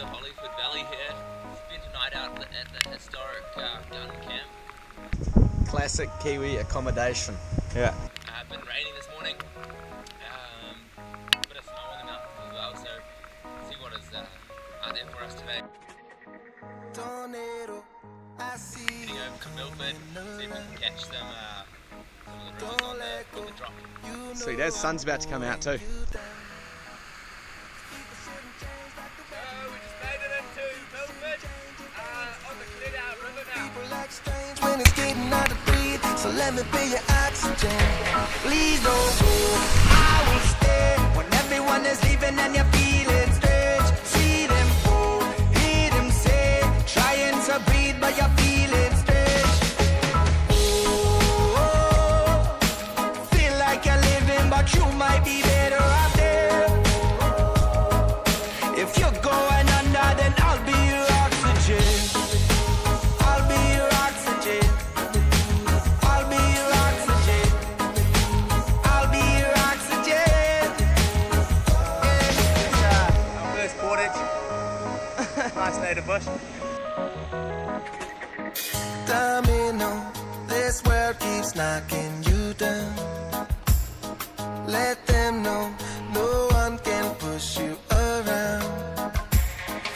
the Milford Valley here. Spent a night out at the historic gun camp. Classic Kiwi accommodation. Yeah. Been raining this morning. Bit of snow on the mountains as well, so see what is out there for us today. Heading over to Milford, see if we can catch some of the rivers on the drop. Sweet as, sun's about to come out too. When it's getting hard to breathe, so let me be your oxygen. Please don't go, I will stay. When everyone is leaving and you're feeling strange, see them go, hear them say, trying to breathe but you're feeling strange. Oh, feel like you're living but you might be better out there. If you're going under, then I'll be your oxygen. Nice native bush. Domino, this world keeps knocking you down. Let them know no one can push you around.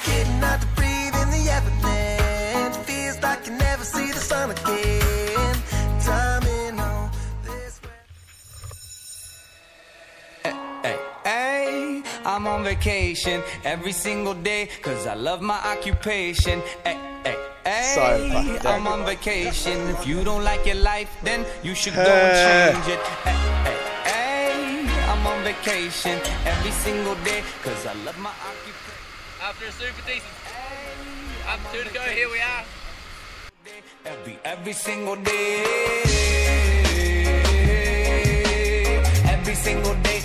Getting out to breathe in the element, feels like you never see the sun again. Domino, this world. Hey, I'm on vacation every single day, cause I love my occupation. So fucking I'm on vacation. If you don't like your life, then you should go and change it. I'm on vacation every single day, cause I love my occupation. After a super decent up 2 to go, here we are. Every single day. Every single day.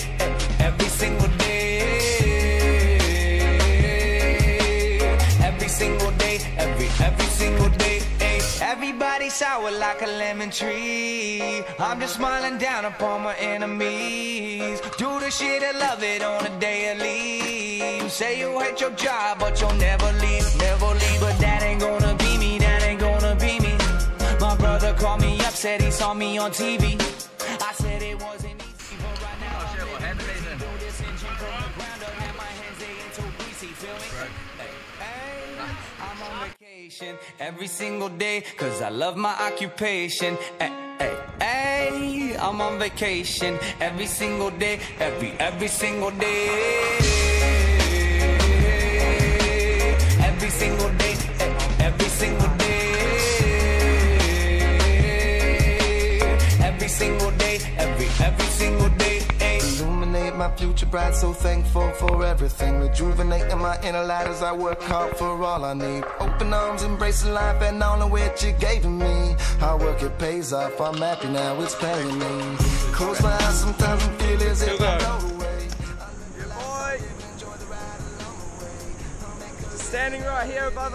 Every single day. Every single day. Every single day. Everybody sour like a lemon tree. I'm just smiling down upon my enemies. Do the shit and love it on a daily. Say you hate your job, but you'll never leave, never leave. But that ain't gonna be me, that ain't gonna be me. My brother called me up, said he saw me on TV. I said it wasn't easy, but right now Oh shit, what happened then? do this engine from the ground up, and my hands they ain't too greasy, feel me? Hey, I'm on vacation every single day, cause I love my occupation. Hey, I'm on vacation every single day, every single day. Every single day, every single day. Every single day, every single day. Illuminate my future bright, so thankful for everything. Rejuvenating my inner light as I work hard for all I need. Open arms, embracing life and all of which you gave to me. Hard work, it pays off, I'm happy now, it's paying me. Close my eyes sometimes and feel as if I know the way. Standing right here above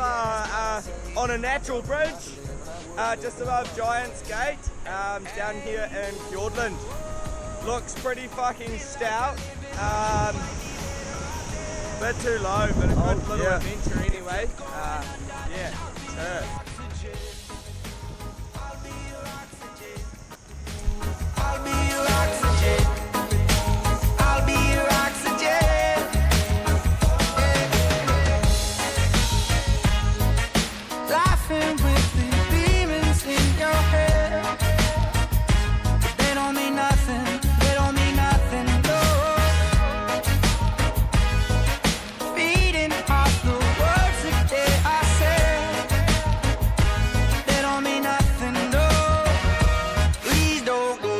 on a natural bridge, just above Giant's Gate, down here in Fiordland. Looks pretty fucking stout. Bit too low, but a good little adventure anyway. Yeah, I'll be your oxygen. I'll be your oxygen. Laughing with the demons in your head. They don't mean nothing. They don't mean nothing. No. Feeding off the words that I said. They don't mean nothing. No. Please don't go.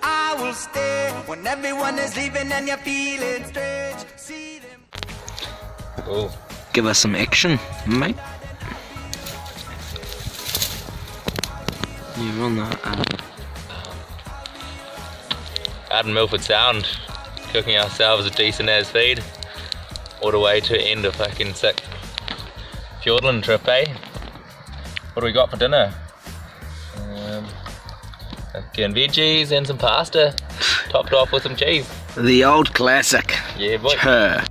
I will stay when everyone is leaving and you're feeling strange. See them. Cool. Give us some action, mate. You're on that. Out in Milford Sound, cooking ourselves a decent as feed, all the way to end a fucking sick Fiordland trip, eh? What do we got for dinner? Fucking veggies and some pasta, topped off with some cheese. The old classic. Yeah, boy. Sure.